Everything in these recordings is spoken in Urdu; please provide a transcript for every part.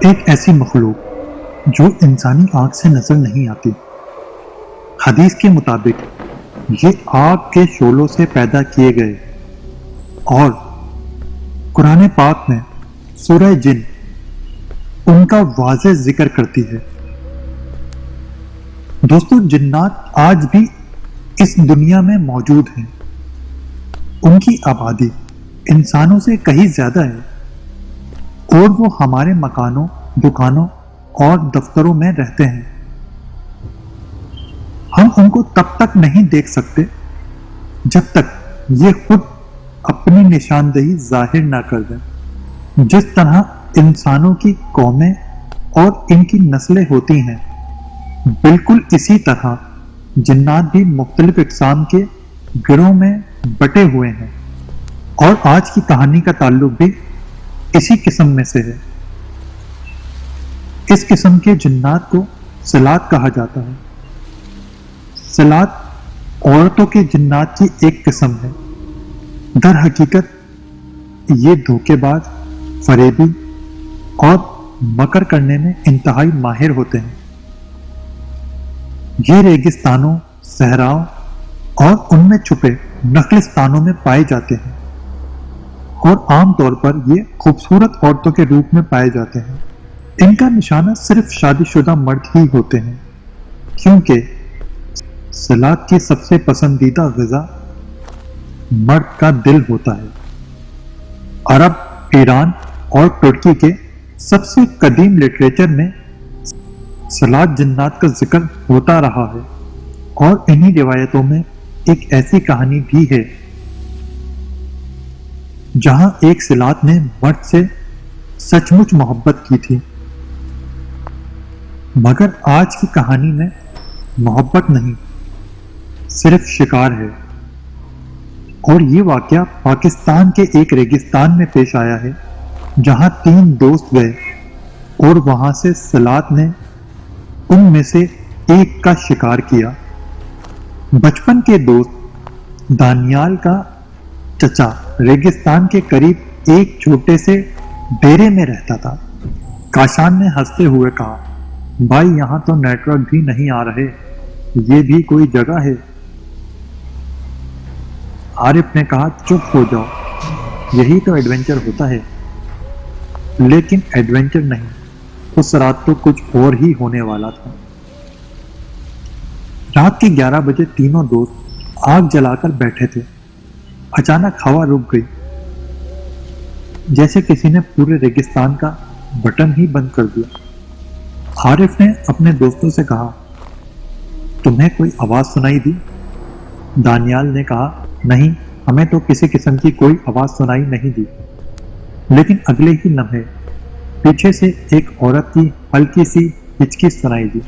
ایک ایسی مخلوق جو انسانی آنکھ سے نظر نہیں آتی۔ حدیث کے مطابق یہ آگ کے شعلوں سے پیدا کیے گئے اور قرآن پاک میں سورہ جن ان کا واضح ذکر کرتی ہے۔ دوستو، جنات آج بھی اس دنیا میں موجود ہیں۔ ان کی آبادی انسانوں سے کہیں زیادہ ہے اور وہ ہمارے مکانوں، دکانوں اور دفتروں میں رہتے ہیں۔ ہم ان کو تب تک نہیں دیکھ سکتے جب تک یہ خود اپنی نشاندہی ظاہر نہ کر دیں۔ جس طرح انسانوں کی قومیں اور ان کی نسلیں ہوتی ہیں، بالکل اسی طرح جنات بھی مختلف اقسام کے گروہوں میں بٹے ہوئے ہیں، اور آج کی کہانی کا تعلق بھی اسی قسم میں سے ہے۔ اس قسم کے جنات کو صلات کہا جاتا ہے۔ صلات عورتوں کے جنات کی ایک قسم ہے۔ در حقیقت یہ دھوکے باز، فریبی اور مکر کرنے میں انتہائی ماہر ہوتے ہیں۔ یہ ریگستانوں، صحراؤں اور ان میں چھپے نخلستانوں میں پائے جاتے ہیں، اور عام طور پر یہ خوبصورت عورتوں کے روپ میں پائے جاتے ہیں۔ ان کا نشانہ صرف شادی شدہ مرد ہی ہوتے ہیں، کیونکہ صلات کی سب سے پسندیدہ غذا مرد کا دل ہوتا ہے۔ عرب، ایران اور ترکی کے سب سے قدیم لٹریچر میں صلات جنات کا ذکر ہوتا رہا ہے، اور انہی روایتوں میں ایک ایسی کہانی بھی ہے جہاں ایک صلات نے مرد سے سچ مچ محبت کی تھی۔ مگر آج کی کہانی میں محبت نہیں، صرف شکار ہے، اور یہ واقعہ پاکستان کے ایک ریگستان میں پیش آیا ہے، جہاں 3 دوست گئے اور وہاں سے صلات نے ان میں سے ایک کا شکار کیا۔ بچپن کے دوست دانیال کا چچا ریگستان کے قریب ایک چھوٹے سے ڈیرے میں رہتا تھا۔ کاشان نے ہنستے ہوئے کہا، بھائی یہاں تو نیٹ ورک بھی نہیں آ رہے، یہ بھی کوئی جگہ ہے؟ عارف نے کہا، چپ ہو جاؤ، یہی تو ایڈونچر ہوتا ہے۔ لیکن ایڈونچر نہیں، اس رات تو کچھ اور ہی ہونے والا تھا۔ رات کے 11 بجے تینوں دوست آگ جلا کر بیٹھے تھے۔ اچانک ہوا رک گئی، جیسے کسی نے پورے ریگستان کا بٹن ہی بند کر دیا۔ عارف نے اپنے دوستوں سے کہا، تمہیں کوئی آواز سنائی دی؟ دانیال نے کہا، نہیں، ہمیں تو کسی قسم کی کوئی آواز سنائی نہیں دی۔ لیکن اگلے ہی لمحے پیچھے سے ایک عورت کی ہلکی سی ہچکی سنائی دی۔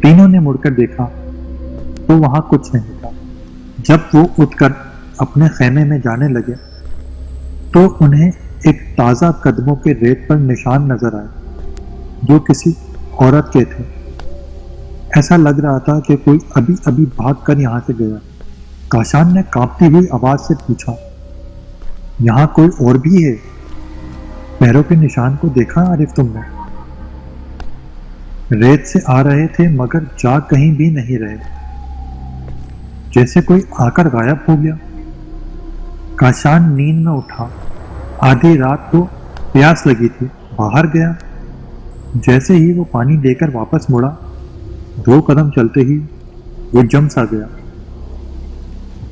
تینوں نے مڑ کر دیکھا تو وہاں کچھ نہیں تھا۔ جب وہ اٹھ کر اپنے خیمے میں جانے لگے تو انہیں ایک تازہ قدموں کے ریت پر نشان نظر آئے جو کسی عورت کے تھے۔ ایسا لگ رہا تھا کہ کوئی ابھی ابھی بھاگ کر یہاں سے گیا۔ کاشان نے کانپتی ہوئی آواز سے پوچھا، یہاں کوئی اور بھی ہے؟ پیروں کے نشان کو دیکھا عارف تم نے؟ ریت سے آ رہے تھے مگر جا کہیں بھی نہیں رہے، جیسے کوئی آ کر غائب ہو گیا۔ کاشان نیند میں اٹھا، آدھی رات کو پیاس لگی تھی، باہر گیا۔ جیسے ہی وہ پانی لے کر واپس مڑا، 2 قدم چلتے ہی وہ جم سا گیا۔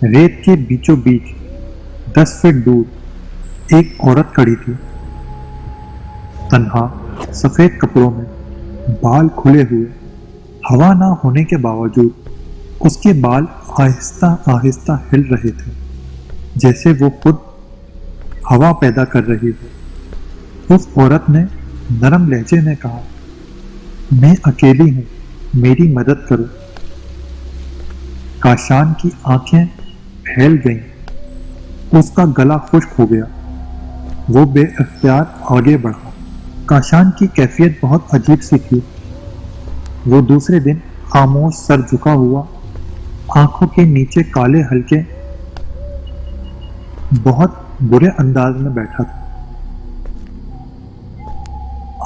ریت کے بیچوں بیچ 10 فٹ دور ایک عورت کھڑی تھی، تنہا، سفید کپڑوں میں، بال کھلے ہوئے۔ ہوا نہ ہونے کے باوجود اس کے بال آہستہ آہستہ ہل رہے تھے، جیسے وہ خود ہوا پیدا کر رہی ہو۔ اس عورت نے نرم لہجے میں کہا، میں اکیلی ہوں، میری مدد کرو۔ کاشان کی آنکھیں پھیل گئیں، اس کا گلا خشک ہو گیا۔ وہ بے اختیار آگے بڑھا۔ کاشان کی کیفیت بہت عجیب سی تھی۔ وہ دوسرے دن خاموش، سر جھکا ہوا، آنکھوں کے نیچے کالے ہلکے، بہت برے انداز میں بیٹھا تھا۔